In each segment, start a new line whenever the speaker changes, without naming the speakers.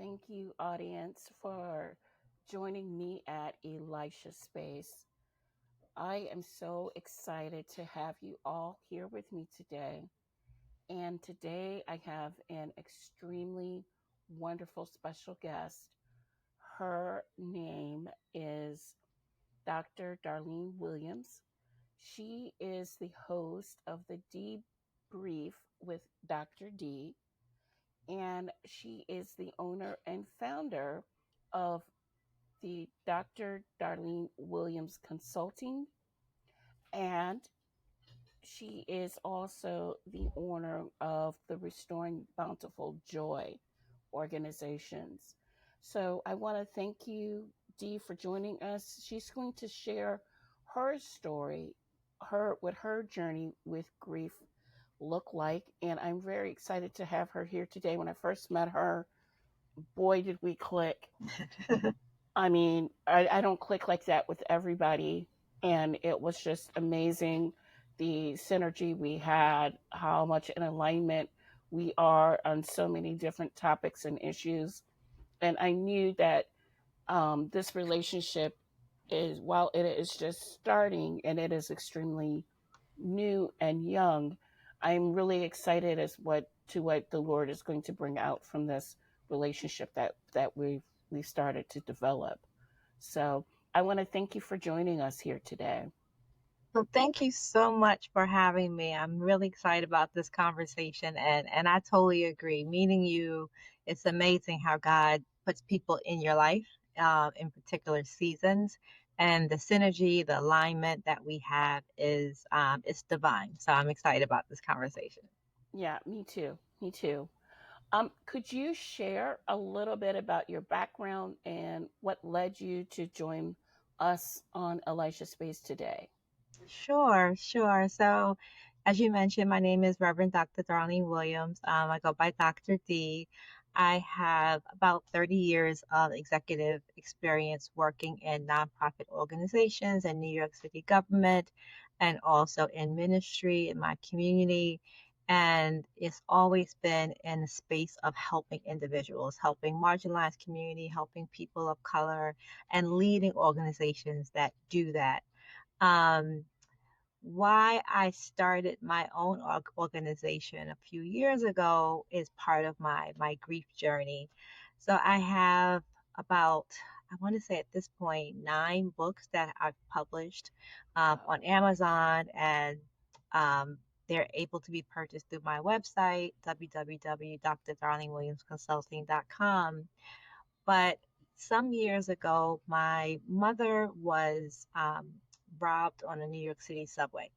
Thank you, audience, for joining me at Elisha Space. I am so excited to have you all here with me today. And today I have an extremely wonderful special guest. Her name is Dr. Darlene Williams. She is the host of the Dee-Brief with Dr. D, and she is the owner and founder of the Dr. Darlene Williams Consulting, and she is also the owner of the Restoring Bountiful Joy organizations. So I want to thank you, Dee, for joining us. She's going to share her story, her what her journey with grief looked like, and I'm very excited to have her here today. When I first met her, boy, did we click. I mean, I don't click like that with everybody. And it was just amazing the synergy we had, how much in alignment we are on so many different topics and issues. And I knew that this relationship is, while it is just starting and it is extremely new and young, I'm really excited as what the Lord is going to bring out from this relationship that we've started to develop. So I want to thank you for joining us here today.
Well, thank you so much for having me. I'm really excited about this conversation and I totally agree. Meeting you, it's amazing how God puts people in your life in particular seasons. And the synergy, the alignment that we have is divine. So I'm excited about this conversation.
Yeah, me too. Me too. Could you share a little bit about your background and what led you to join us on Elisha Space today?
Sure, sure. So, as you mentioned, my name is Reverend Dr. Darlene Williams. I go by Dr. D. I have about 30 years of executive experience working in nonprofit organizations and New York City government and also in ministry in my community. And it's always been in the space of helping individuals, helping marginalized community, helping people of color, and leading organizations that do that. Um, why I started my own organization a few years ago is part of my grief journey. So I have about, I want to say at this point, 9 books that I've published
Wow.
on Amazon, and um, they're able to be purchased through my website, www.drdarlingwilliamsconsulting.com. But some years ago, my mother was robbed on a New York City subway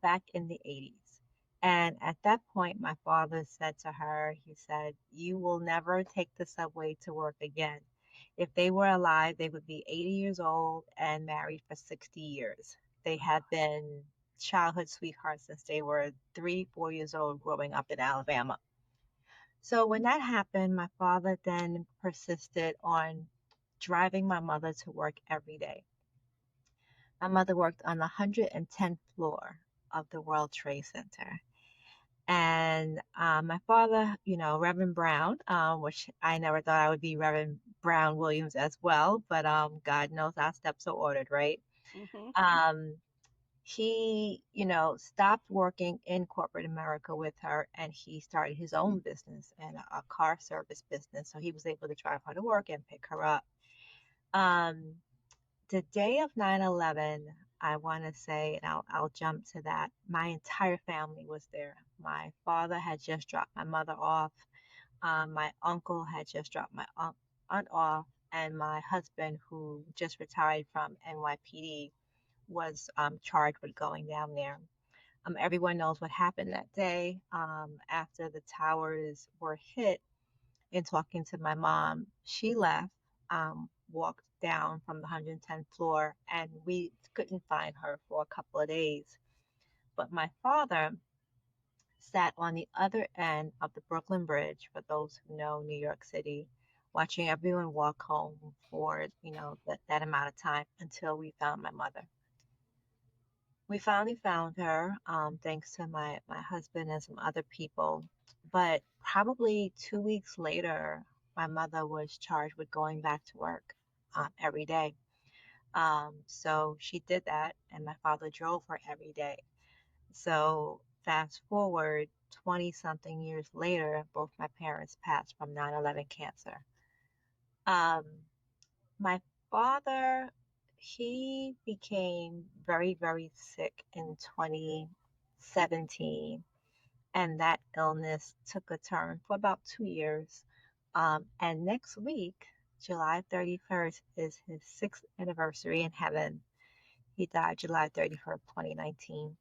back in the 80s. And at that point, my father said to her, he said, "You will never take the subway to work again." If they were alive, they would be 80 years old and married for 60 years. They had been childhood sweethearts since they were 3, 4 years old growing up in Alabama. So when that happened, my father then persisted on driving my mother to work every day. My mother worked on the 110th floor of the World Trade Center. And my father, Reverend Brown, which I never thought I would be Reverend Brown Williams as well, but God knows our steps are ordered, right?
Hmm.
Um, he, stopped working in corporate America with her and he started his own business and a car service business. So he was able to drive her to work and pick her up. Um, the day of 9/11, I want to say, and I'll jump to that, my entire family was there. My father had just dropped my mother off. My uncle had just dropped my aunt off. And my husband, who just retired from NYPD, was charged with going down there. Everyone knows what happened that day. After the towers were hit, in talking to my mom, she left, walked down from the 110th floor, and we couldn't find her for a couple of days. But my father sat on the other end of the Brooklyn Bridge, for those who know New York City, watching everyone walk home for, that amount of time until we found my mother. We finally found her, thanks to my husband and some other people. But probably 2 weeks later, my mother was charged with going back to work every day. So she did that, and my father drove her every day. So fast forward 20 something years later, both my parents passed from 9/11 cancer. Um, my father, he became very, very sick in 2017, and that illness took a turn for about 2 years. And next week, July 31st, is his sixth anniversary in heaven. He died July 31st, 2019.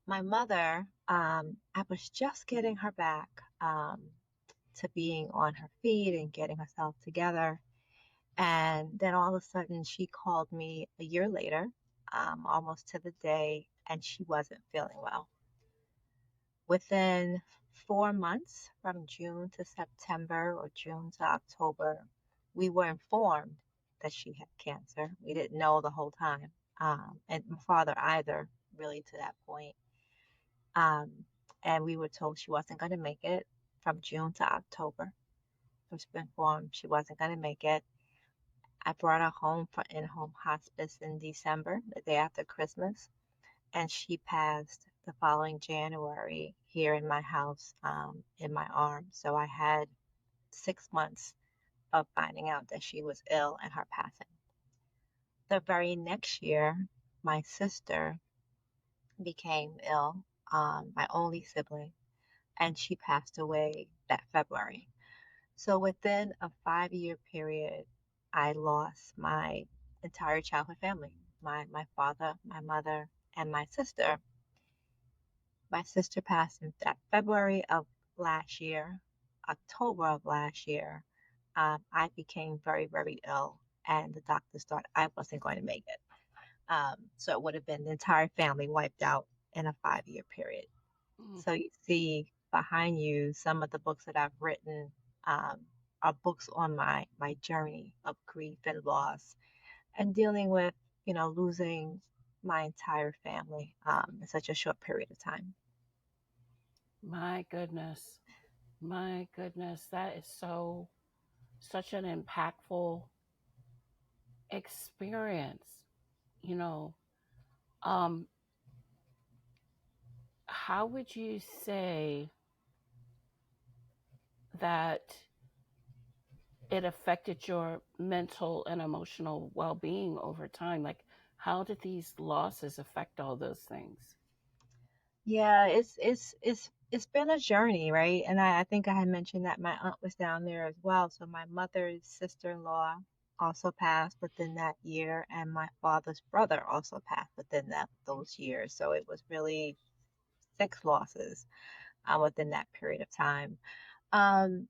My mother, I was just getting her back to being on her feet and getting herself together. And then all of a sudden, she called me a year later, almost to the day, and she wasn't feeling well. Within 4 months, from June to September or June to October, we were informed that she had cancer. We didn't know the whole time, and my father either, really, to that point. Um, and we were told she wasn't going to make it from June to October. We was informed she wasn't going to make it. I brought her home for in-home hospice in December, the day after Christmas, and she passed the following January here in my house, in my arms. So I had 6 months of finding out that she was ill and her passing. The very next year, my sister became ill, my only sibling, and she passed away that February. So within a 5 year period, I lost my entire childhood family, my father, my mother, and my sister. My sister passed in that February of last year, October of last year. I became very, very ill, and the doctors thought I wasn't going to make it. So it would have been the entire family wiped out in a 5 year period.
Mm.
So you see behind you some of the books that I've written um, are books on my journey of grief and loss and dealing with, losing my entire family in such a short period of time.
My goodness. My goodness. That is such an impactful experience. You know, um, how would you say that it affected your mental and emotional well being over time? Like, how did these losses affect all those things?
Yeah, it's been a journey, right? And I think I had mentioned that my aunt was down there as well. So my mother's sister-in-law also passed within that year, and my father's brother also passed within those years. So it was really six losses within that period of time. Um,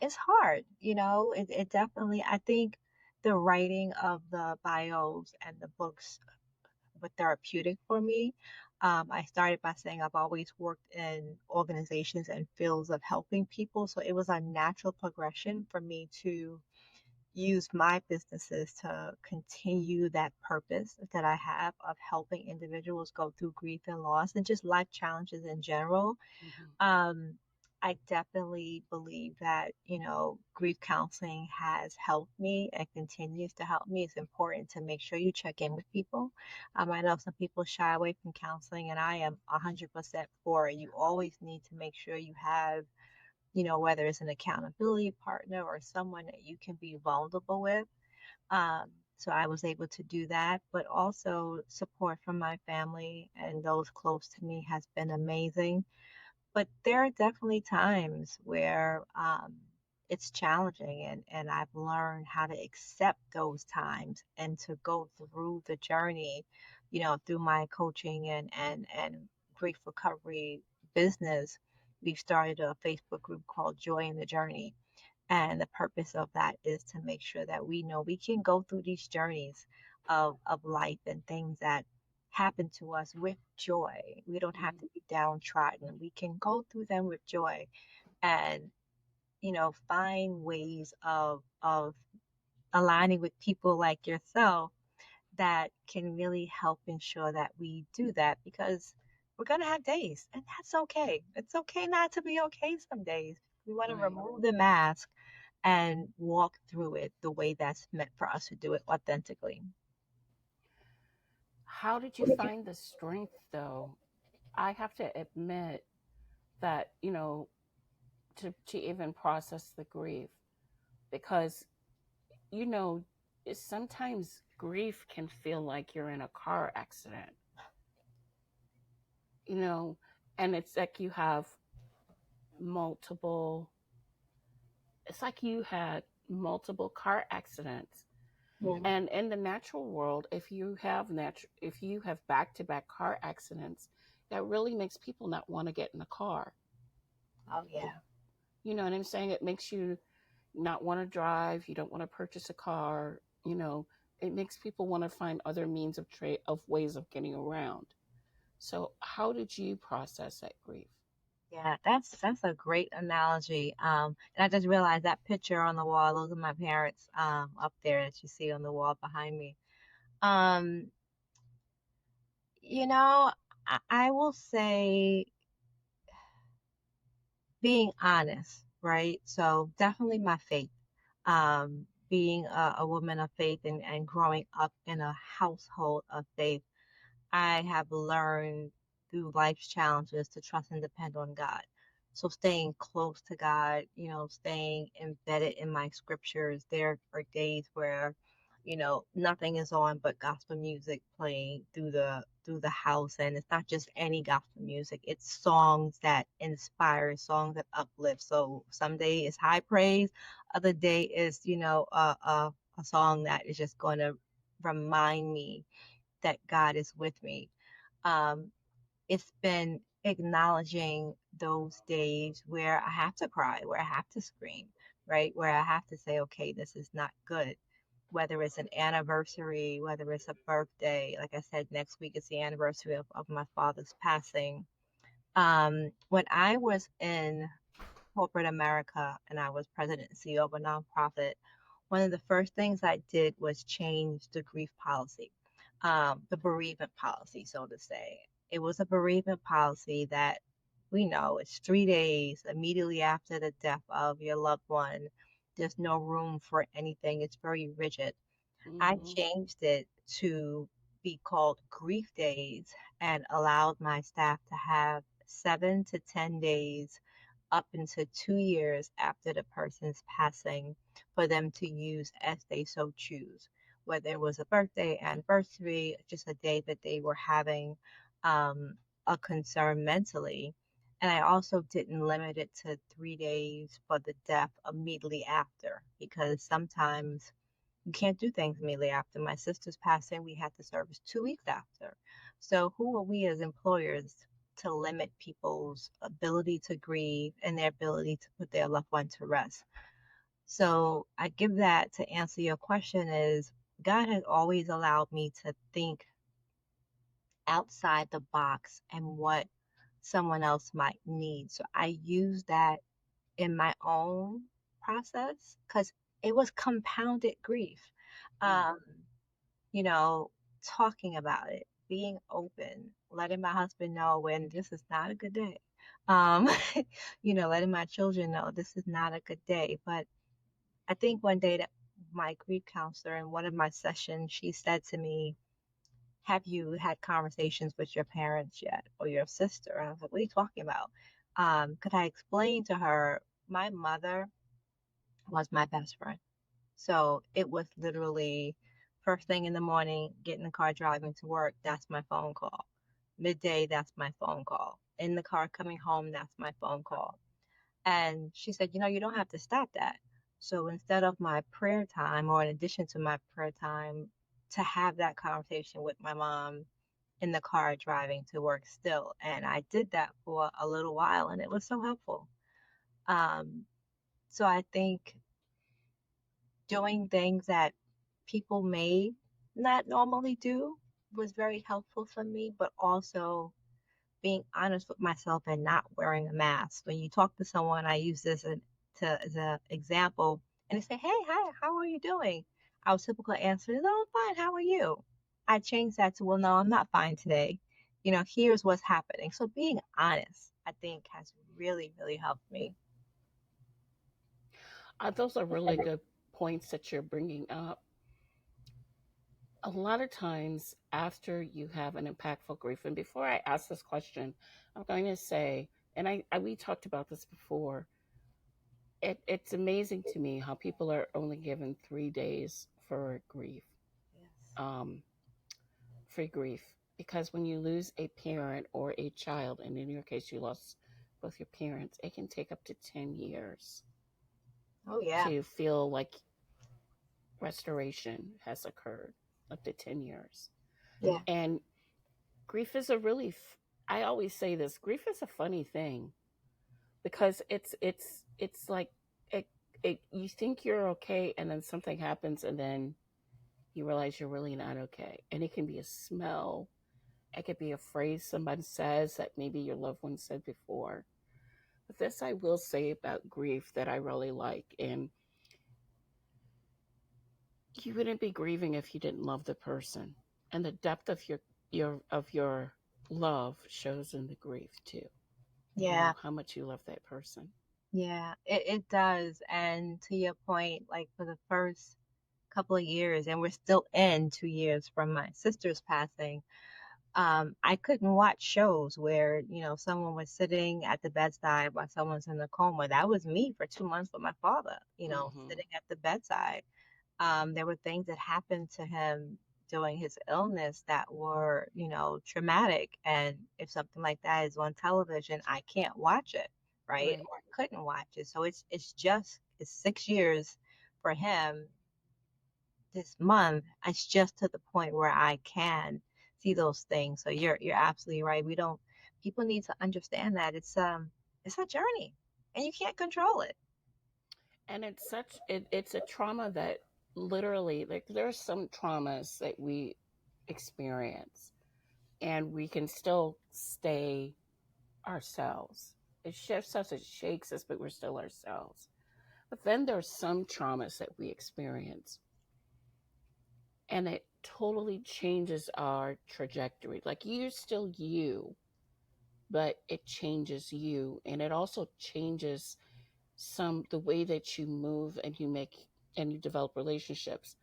it's hard, it definitely, I think the writing of the bios and the books were therapeutic for me. I started by saying I've always worked in organizations and fields of helping people. So it was a natural progression for me to use my businesses to continue that purpose that I have of helping individuals go through grief and loss and just life challenges in general.
Mm-hmm.
um, I definitely believe that, grief counseling has helped me and continues to help me. It's important to make sure you check in with people. I know some people shy away from counseling, and I am 100% for it. You always need to make sure you have, whether it's an accountability partner or someone that you can be vulnerable with. Um, so I was able to do that, but also support from my family and those close to me has been amazing. But there are definitely times where it's challenging, and I've learned how to accept those times and to go through the journey, through my coaching and grief recovery business. We've started a Facebook group called Joy in the Journey. And the purpose of that is to make sure that we know we can go through these journeys of life and things that happen to us with joy. We don't have
Mm-hmm.
to be downtrodden. We can go through them with joy and, find ways of aligning with people like yourself that can really help ensure that we do that, because we're going to have days, and that's okay. It's okay not to be okay some days. We want to
Right.
remove the mask and walk through it the way that's meant for us to do it authentically.
How did you find the strength though? I have to admit that, to even process the grief because, you know, sometimes grief can feel like you're in a car accident, you know, and it's like you have multiple, it's like you had multiple car accidents.
Mm.
And in the natural world, if you have back-to-back car accidents, that really makes people not want to get in the car.
Oh yeah.
You know what I'm saying? It makes you not want to drive, you don't want to purchase a car, it makes people want to find other means of trade of ways of getting around. So how did you process that grief?
Yeah, that's a great analogy. And I just realized that picture on the wall, those are my parents up there that you see on the wall behind me. Um, you know, I will say being honest, right? So definitely my faith. Being a woman of faith and growing up in a household of faith, I have learned through life's challenges to trust and depend on God. So staying close to God, staying embedded in my scriptures. There are days where, nothing is on but gospel music playing through the house, and it's not just any gospel music. It's songs that inspire, songs that uplift. So some day is high praise, other day is, a song that is just going to remind me that God is with me. Um, it's been acknowledging those days where I have to cry, where I have to scream, right? Where I have to say, okay, this is not good. Whether it's an anniversary, whether it's a birthday, like I said, next week is the anniversary of my father's passing. When I was in corporate America and I was president and CEO of a nonprofit, one of the first things I did was change the grief policy, the bereavement policy, so to say. It was a bereavement policy that we know it's 3 days immediately after the death of your loved one. There's no room for anything, it's very rigid. I
Mm-hmm.
changed it to be called grief days and allowed my staff to have 7 to 10 days up into 2 years after the person's passing for them to use as they so choose. Whether it was a birthday, anniversary, just a day that they were having um, a concern mentally. And I also didn't limit it to 3 days for the death immediately after, because sometimes you can't do things immediately after. My sister's passing, we had the service 2 weeks after. So who are we as employers to limit people's ability to grieve and their ability to put their loved one to rest? So I give that to answer your question is God has always allowed me to think outside the box and what someone else might need. So I use that in my own process because it was compounded grief.
Mm.
Um, you know, talking about it, being open, letting my husband know when this is not a good day. Um, letting my children know this is not a good day. But I think one day that my grief counselor in one of my sessions, she said to me, have you had conversations with your parents yet or your sister? And I was like, what are you talking about? Could I explain to her my mother was my best friend. So it was literally first thing in the morning, get in the car driving to work, that's my phone call. Midday, that's my phone call. In the car coming home, that's my phone call. And she said, you don't have to stop that. So instead of my prayer time, or in addition to my prayer time, to have that conversation with my mom in the car driving to work still. And I did that for a little while and it was so helpful. Um, so I think doing things that people may not normally do was very helpful for me, but also being honest with myself and not wearing a mask. When you talk to someone, I use this as an example, and they say, "Hey, hi, how are you doing?" Our typical answer is, "Oh, I'm fine. How are you?" I changed that to, "Well, no, I'm not fine today. Here's what's happening." So being honest, I think, has really, really helped me.
Those are really good points that you're bringing up. A lot of times, after you have an impactful grief, and before I ask this question, I'm going to say, and we talked about this before. It's amazing to me how people are only given 3 days for grief,
Yes.
um, for grief, because when you lose a parent or a child, and in your case, you lost both your parents, it can take up to 10 years
Oh yeah.
to feel like restoration has occurred, up to 10 years.
Yeah.
And grief is a really, I always say this: grief is a funny thing because it's like it, you think you're okay, and then something happens, and then you realize you're really not okay. And it can be a smell, it could be a phrase somebody says that maybe your loved one said before. But this I will say about grief that I really like, and you wouldn't be grieving if you didn't love the person. And the depth of your love shows in the grief too.
Yeah.
How much you love that person.
Yeah. It does. And to your point, like for the first couple of years, and we're still in 2 years from my sister's passing, I couldn't watch shows where, someone was sitting at the bedside while someone's in a coma. That was me for 2 months with my father,
Hmm.
sitting at the bedside. There were things that happened to him during his illness that were, traumatic. And if something like that is on television, I can't watch it, right?
Right.
Or I couldn't watch it. So it's 6 years for him this month. It's just to the point where I can see those things. So you're absolutely right. People need to understand that it's a journey and you can't control it.
And it's a trauma that literally, like, there are some traumas that we experience and we can still stay ourselves. It shifts us, it shakes us, but we're still ourselves. But then there's some traumas that we experience and it totally changes our trajectory. Like, you're still you, but it changes you, and it also changes some the way that you move and you make and you develop relationships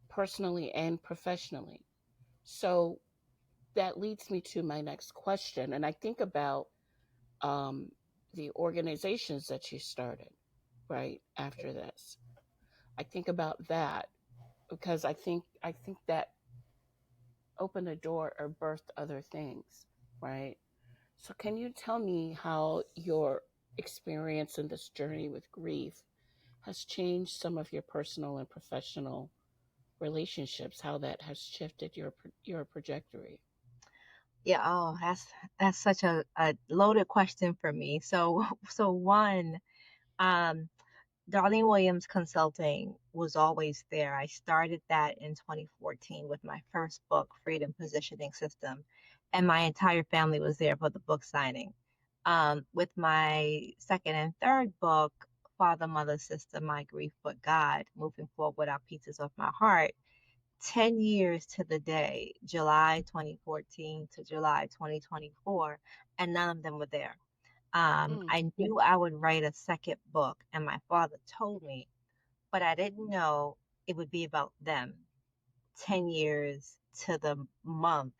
personally and professionally. So that leads me to my next question, and I think about um, the organizations that you started right after this. I think about that because I think that opened a door or birthed other things, right? So can you tell me how your experience in this journey with grief has changed some of your personal and professional relationships, how that has shifted your trajectory?
Yeah, oh, that's such a loaded question for me. So so one, um, Darlene Williams Consulting was always there. I started that in 2014 with my first book, Freedom Positioning System, and my entire family was there for the book signing. With my second and third book, Father, Mother, Sister, My Grief, But God, Moving Forward Without Pieces of My Heart, 10 years to the day, July 2014 to July 2024, and none of them were there.
Mm,
I knew I would write a second book, and my father told me, but I didn't know it would be about them 10 years to the month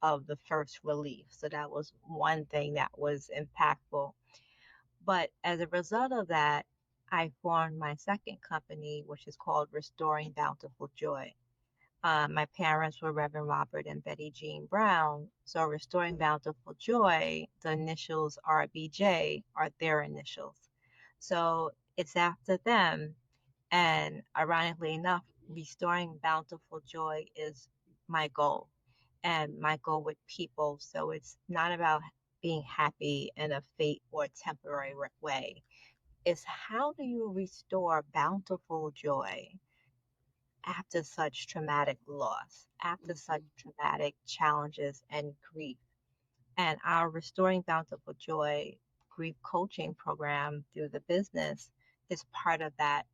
of the first release. So that was one thing that was impactful. But as a result of that, I formed my second company, which is called Restoring Bountiful Joy. My parents were Reverend Robert and Betty Jean Brown. So Restoring Bountiful Joy, the initials RBJ are their initials. So it's after them. And ironically enough, restoring bountiful joy is my goal and my goal with people. So it's not about being happy in a fate or temporary way. It's how do you restore bountiful joy after such traumatic loss, after such
hmm
traumatic challenges and grief. And our Restoring Bountiful Joy grief coaching program through the business is part of that.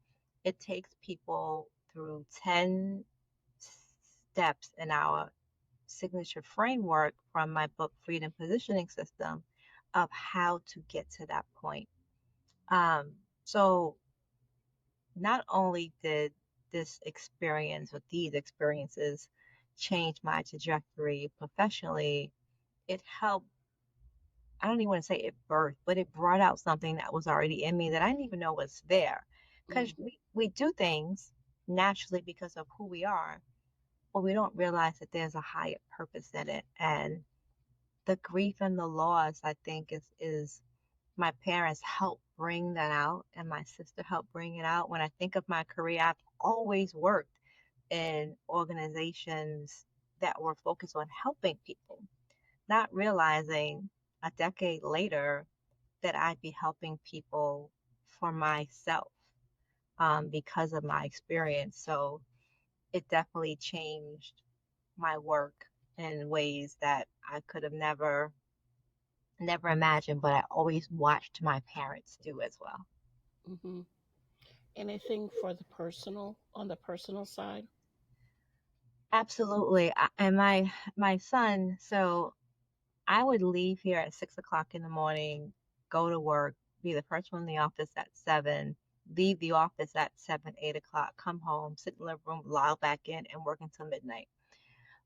It takes people through 10 steps in our signature framework from my book, Freedom Positioning System, of how to get to that point. So not only did this experience or these experiences change my trajectory professionally, it helped, I don't even want to say it birthed, but it brought out something that was already in me that I didn't even know was there. Because
Mm,
we do things naturally because of who we are, but we don't realize that there's a higher purpose in it. And the grief and the loss, I think, is my parents helped bring that out, and my sister helped bring it out. When I think of my career, I've always worked in organizations that were focused on helping people, not realizing a decade later that I'd be helping people for myself, because of my experience. So it definitely changed my work in ways that I could have never imagined, but I always watched my parents do as well.
mm-hmm. Anything for the personal, on the personal side?
Absolutely. And my son, so I would leave here at 6 o'clock in the morning, go to work, be the first one in the office at 7, leave the office at 7, 8 o'clock, come home, sit in the living room, log back in, and work until midnight.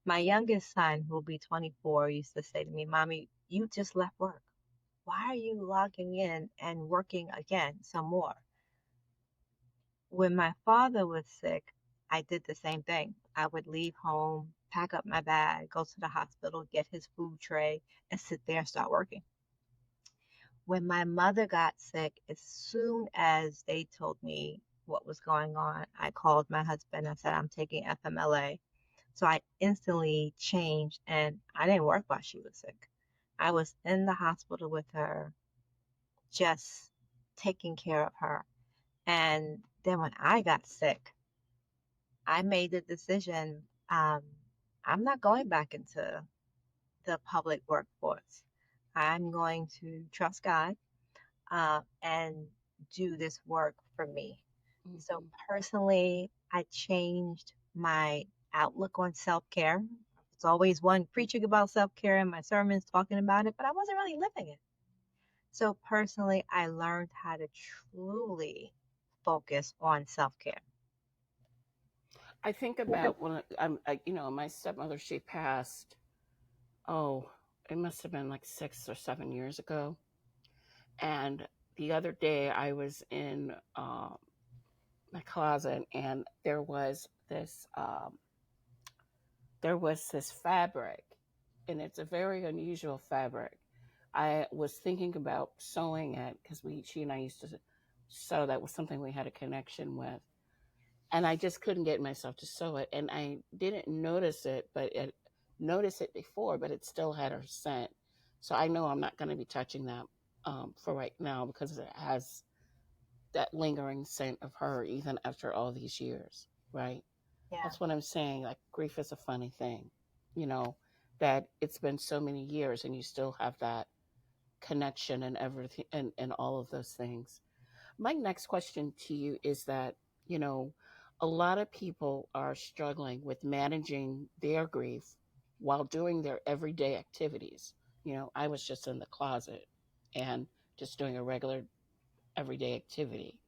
My youngest son, who will be 24, used to say to me, "Mommy, you just left work. Why are you logging in and working again some more?" When my father was sick, I did the same thing. I would leave home, pack up my bag, go to the hospital, get his food tray, and sit there and start working. When my mother got sick, as soon as they told me what was going on, I called my husband. I said, "I'm taking FMLA." So I instantly changed, and I didn't work while she was sick. I was in the hospital with her, just taking care of her. And then when I got sick, I made the decision, I'm not going back into the public workforce. I'm going to trust God, and do this work for me. So
Mm-hmm.
personally, I changed my outlook on self-care. It's always one preaching about self-care in my sermons, talking about it, but I wasn't really living it. So personally, I learned how to truly focus on self-care.
I think about when my stepmother, she passed, oh, it must have been like 6 or 7 years ago. And the other day I was in my closet, and there was this fabric, and it's a very unusual fabric. I was thinking about sewing it because she and I used to sew. That was something we had a connection with, and I just couldn't get myself to sew it. And I didn't notice it, but it noticed it before, but it still had her scent. So I know I'm not going to be touching that for right now because it has that lingering scent of her even after all these years, right?
Yeah,
That's what I'm saying. Like, grief is a funny thing, you know, that it's been so many years and you still have that connection and everything and all of those things. My next question to you is that, you know, a lot of people are struggling with managing their grief while doing their everyday activities. I was just in the closet and just doing a regular everyday activity.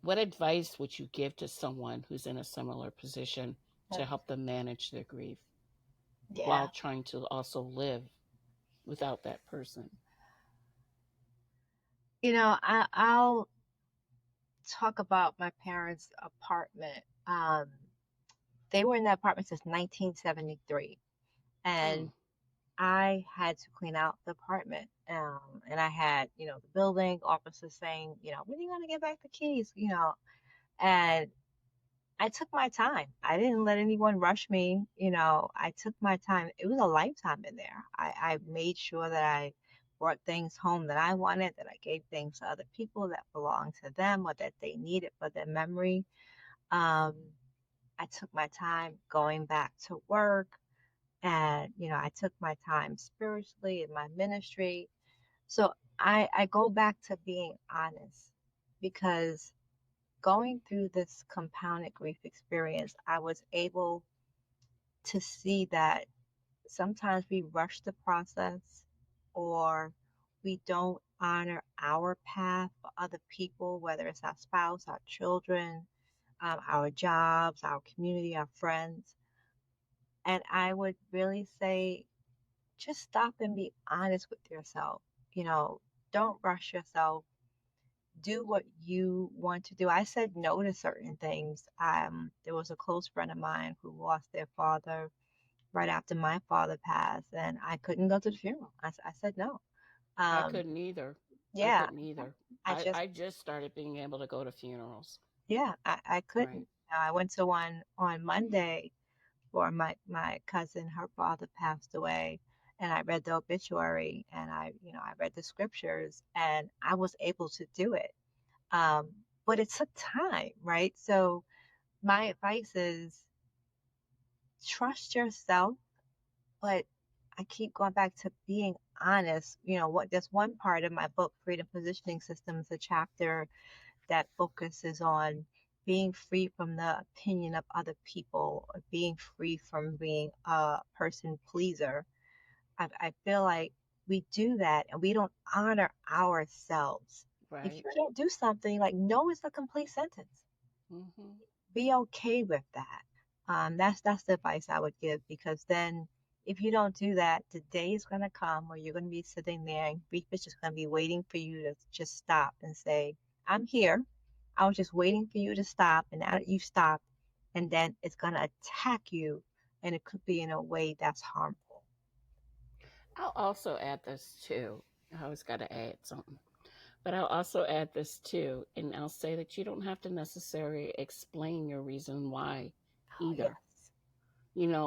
What advice would you give to someone who's in a similar position to
yeah,
help them manage their grief while
yeah.
trying to also live without that person?
I'll talk about my parents' apartment. They were in that apartment since 1973,
Mm,
and I had to clean out the apartment. And I had, the building officer saying, "When are you going to get back the keys?" And I took my time. I didn't let anyone rush me. I took my time. It was a lifetime in there. I made sure that I brought things home that I wanted, that I gave things to other people that belonged to them or that they needed for their memory. Um, I took my time going back to work, and I took my time spiritually in my ministry. So I go back to being honest, because going through this compounded grief experience, I was able to see that sometimes we rush the process, or we don't honor our path for other people, whether it's our spouse, our children, our jobs, our community, our friends. And I would really say just stop and be honest with yourself. You know, don't rush yourself. Do what you want to do. I said no to certain things. There was a close friend of mine who lost their father right after my father passed, and I couldn't go to the funeral. I said no.
I
Um,
couldn't either. I
yeah,
couldn't either.
I just,
I just started being able to go to funerals.
yeah, I
Right.
couldn't. I went to one on Monday for my cousin. Her father passed away, and I read the obituary, and I read the scriptures, and I was able to do it. Um, but it took time, right? So my advice is trust yourself, but I keep going back to being honest. There's one part of my book, Freedom Positioning Systems, a chapter that focuses on being free from the opinion of other people, or being free from being a person pleaser. I feel like we do that and we don't honor ourselves. If
Right.
you don't do something, like no is a complete sentence.
Hmm.
Be okay with that. That's the advice I would give, because then if you don't do that, the day is going to come where you're going to be sitting there and grief is just going to be waiting for you to just stop and say, I'm here. I was just waiting for you to stop. And now that you stopped, and then it's going to attack you. And it could be in a way that's harmful.
I'll also add this too. I always got to add something. But I'll also add this too. And I'll say that you don't have to necessarily explain your reason why
Oh,
either.
yes.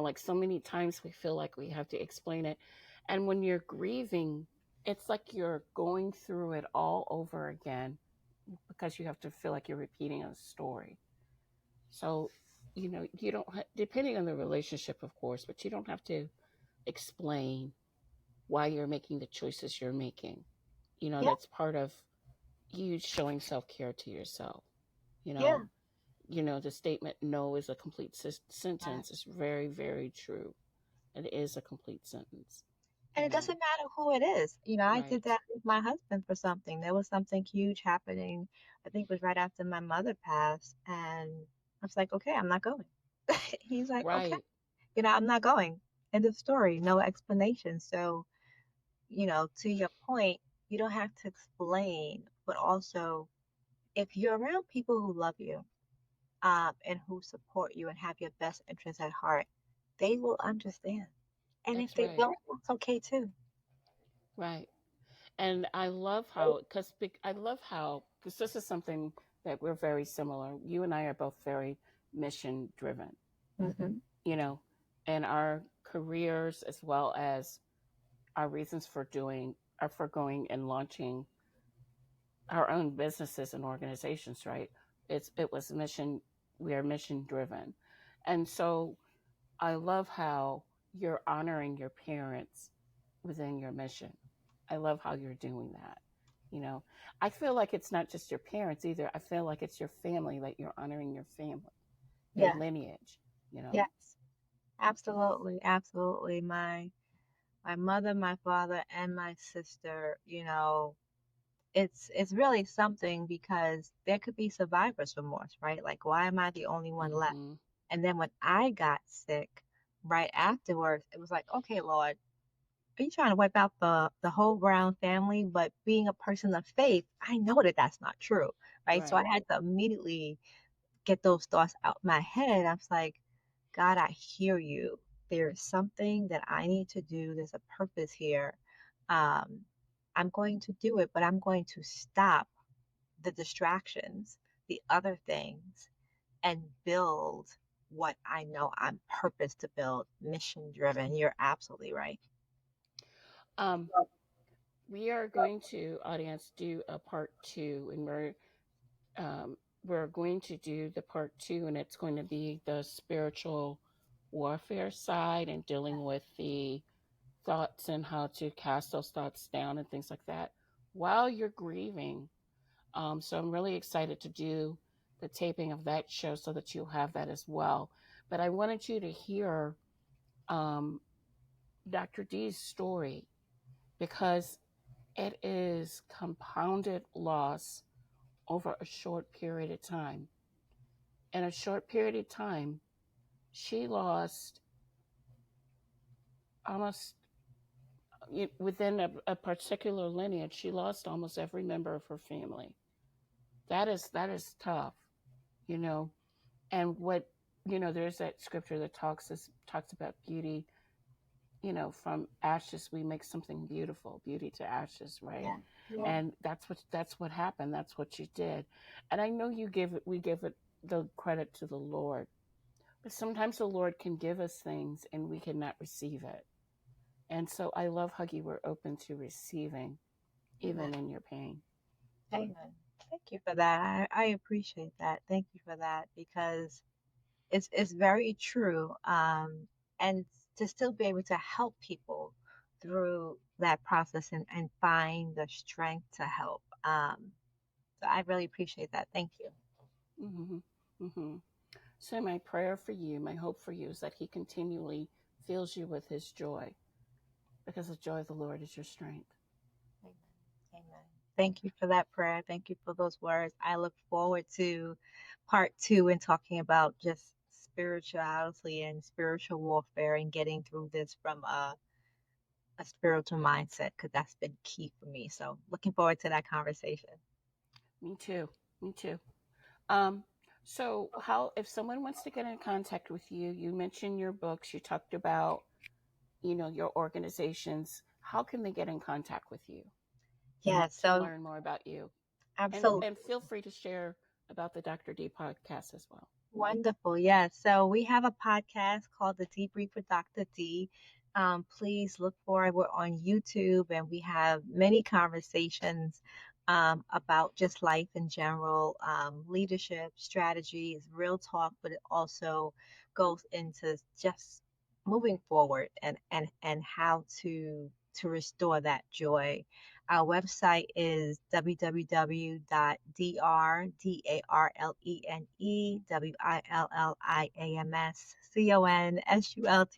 Like so many times we feel like we have to explain it. And when you're grieving, it's like you're going through it all over again because you have to feel like you're repeating a story. So, you don't, depending on the relationship, of course, but you don't have to explain why you're making the choices you're making.
Yeah,
That's part of you showing self care to yourself. You
yeah.
know, the statement "no" is a complete
Right.
sentence. It's very, very true. It is a complete sentence.
And
You
it
know,
doesn't matter who it is. I did
right,
that with my husband for something. There was something huge happening. I think it was right after my mother passed. And I was like, okay, I'm not going. He's like, okay,
right.
I'm not going. End of story. No explanation. So, to your point, you don't have to explain, but also if you're around people who love you, and who support you and have your best interests at heart, they will understand. And if
That's
they
right,
don't, that's okay too.
right. And I love how, because this is something that we're very similar. You and I are both very mission driven.
Hmm.
You know, in our careers as well as our reasons for doing, or for going and launching our own businesses and organizations, right? It was mission. We are mission driven, and so I love how you're honoring your parents within your mission. I love how you're doing that. You know, I feel like it's not just your parents either. I feel like it's your family, that you're honoring your family, your
Yeah.
lineage. You know,
Yes. Absolutely. Absolutely. My mother, my father, and my sister, it's really something, because there could be survivor's remorse, right? Like, why am I the only one left?
mm-hmm.
And then when I got sick right afterwards, it was like, okay, Lord, are you trying to wipe out the whole Brown family? But being a person of faith, I know that that's not true, right? So I
Right,
had to immediately get those thoughts out my head. I was like, God, I hear you. There's something that I need to do. There's a purpose here. Um, I'm going to do it, but I'm going to stop the distractions, the other things, and build what I know I'm purposed to build, mission driven. You're absolutely right.
um, we are going to, audience, do a part two, and we're going to do the part two, and it's going to be the spiritual warfare side and dealing with the thoughts and how to cast those thoughts down and things like that while you're grieving. So I'm really excited to do the taping of that show so that you'll have that as well. But I wanted you to hear um, Dr. D's story, because It is compounded loss over a short period of time. In a short period of time, she lost almost within a particular lineage, she lost almost every member of her family. That is tough, you know. And what there's that scripture that talks about beauty. From ashes we make something beautiful, beauty to ashes, right?
Yeah. Yeah.
And that's what happened. That's what you did. And I know we give it the credit to the Lord, but sometimes the Lord can give us things and we cannot receive it. And so I love how you were open to receiving,
Amen.
even in your pain.
Amen. Thank you for that. I appreciate that. Thank you for that because it's very true. And to still be able to help people through that process and find the strength to help. So I really appreciate that. Thank you.
Hmm. Hmm. So my prayer for you, my hope for you, is that He continually fills you with His joy, because the joy of the Lord is your strength.
Amen. Amen. Thank you for that prayer. Thank you for those words. I look forward to part two and talking about just spirituality and spiritual warfare and getting through this from a spiritual mindset because that's been key for me. So looking forward to that conversation.
Me too. Me too. Um, so how if someone wants to get in contact with you, you mentioned your books, you talked about, your organizations. How can they get in contact with you
Yeah,
to
so
learn more about you?
absolutely.
And feel free to share about the Dr. D podcast as well.
Wonderful. Yes. So we have a podcast called the Debrief with Dr. D. Please look for it. We're on YouTube and we have many conversations about just life in general, leadership, strategies, real talk, but it also goes into just moving forward and how to restore that joy. Our website is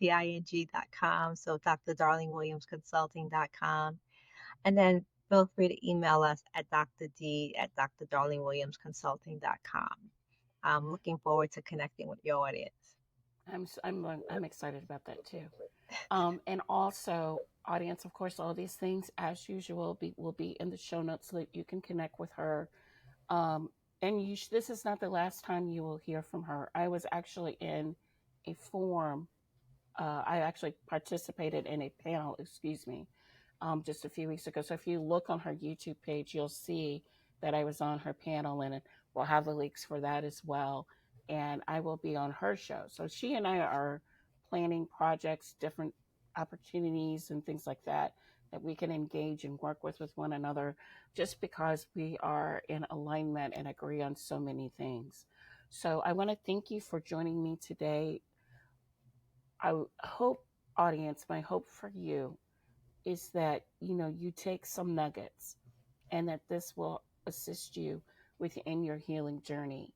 www.darleneWilliamsconsulting.com. So Dr. Darlene Williams Consulting.com. And then feel free to email us at dr.d at drdarlenewilliamsconsulting.com. I'm looking forward to connecting with your audience.
I'm excited about that too. And also, audience, of course, all these things, as usual, will be in the show notes so that you can connect with her. Um, and this is not the last time you will hear from her. I was actually in a forum. I actually participated in a panel, excuse me, just a few weeks ago. So if you look on her YouTube page, you'll see that I was on her panel, and we'll have the links for that as well. And I will be on her show. So she and I are planning projects, different opportunities, and things like that we can engage and work with one another, just because we are in alignment and agree on so many things. So I want to thank you for joining me today. I hope, audience, my hope for you is that you take some nuggets, and that this will assist you within your healing journey.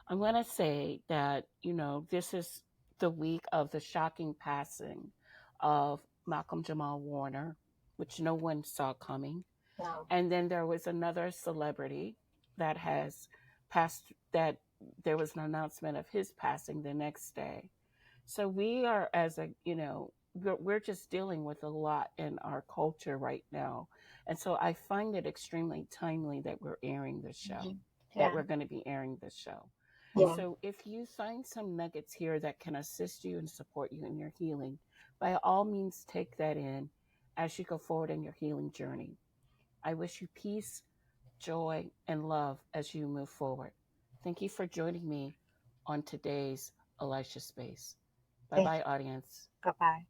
I'm going to say that this is the week of the shocking passing of Malcolm Jamal Warner, which no one saw coming.
Wow.
And then there was another celebrity that has passed, that there was an announcement of his passing the next day. So we are, as a, we're just dealing with a lot in our culture right now. And so I find it extremely timely that we're airing this show,
Mhm.
that
Yeah.
we're going to be airing this show.
Yeah.
So if you find some nuggets here that can assist you and support you in your healing, by all means take that in as you go forward in your healing journey. I wish you peace, joy, and love as you move forward. Thank you for joining me on today's Elisha Space. Bye
Thank
bye,
you.
audience.
Bye bye.